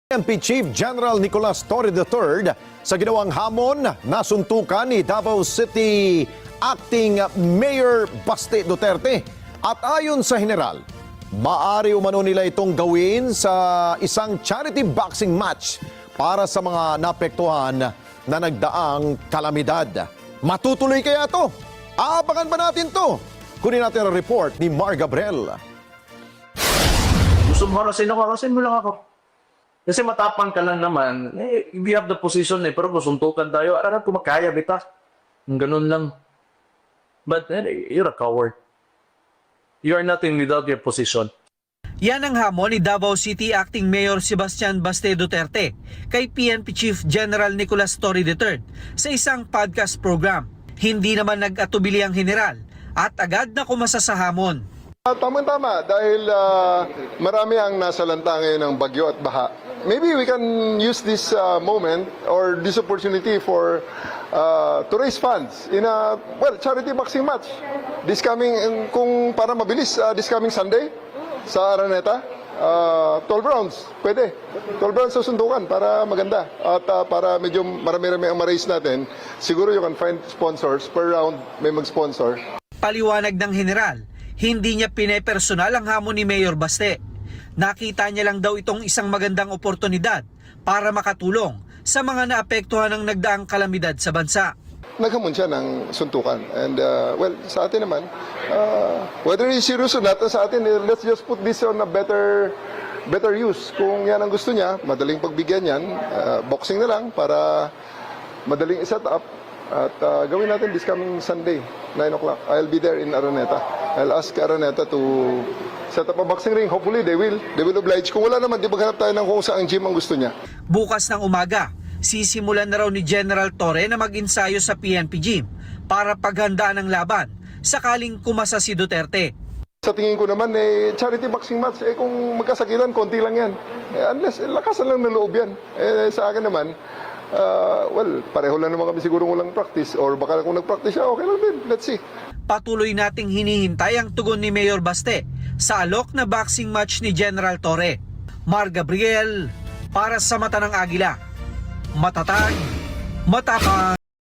PNP Chief General Nicolas Torre III sa ginawang hamon na suntukan ni Davao City Acting Mayor Baste Duterte. At ayon sa General, maaari umano nila itong gawin sa isang charity boxing match para sa mga naapektuhan na nagdaang kalamidad. Matutuloy kaya to? Aabangan ba natin to? Kunin natin ang report ni Mar Gabriel. Gusto mo harasin ako, harasin mo lang ako. Kasi matapang ka lang naman, we have the position pero kung suntukan tayo, alam ko makaya, bita. Ganun lang. But you're a coward. You are nothing without your position. Yan ang hamon ni Davao City Acting Mayor Sebastian Baste Duterte kay PNP Chief General Nicolas Torre III sa isang podcast program. Hindi naman nag-atubili ang general at agad na kumasa sa hamon. Tama-tama dahil marami ang nasalanta ngayon ng bagyo at baha. Maybe we can use this moment or this opportunity for to raise funds in a charity boxing match. This coming, kung para mabilis, this coming Sunday sa Araneta, 12 rounds, pwede. 12 rounds sa sundukan para maganda. At para medyo marami-rami ang ma-raise natin, siguro you can find sponsors, per round may mag-sponsor. Paliwanag ng general, hindi niya pinepersonal ang hamon ni Mayor Baste. Nakita niya lang daw itong isang magandang oportunidad para makatulong sa mga naapektuhan ng nagdaang kalamidad sa bansa. Naghamon siya ng suntukan. And sa atin naman, whether he's serious or not, sa atin, let's just put this on a better use. Kung yan ang gusto niya, madaling pagbigyan yan, boxing na lang para madaling iset up. At gawin natin this coming Sunday, 9 o'clock. I'll be there in Araneta. I'll ask Araneta to set up a boxing ring. Hopefully, they will oblige. Kung wala naman, di maghanap tayo ng kung saan gym ang gusto niya. Bukas ng umaga, sisimulan na raw ni General Torre na mag-ensayo sa PNP Gym para paghandaan ng laban sakaling kumasa si Duterte. Sa tingin ko naman, charity boxing match, kung magkasakitan, konti lang yan. Unless, lakasan lang ng loob yan. Sa akin naman, pareho lang naman kami siguro walang practice or baka kung nag-practice siya, okay lang din. Let's see. Patuloy nating hinihintay ang tugon ni Mayor Baste sa alok na boxing match ni General Torre. Mar Gabriel, para sa Mata ng Agila. Matatag, matapang.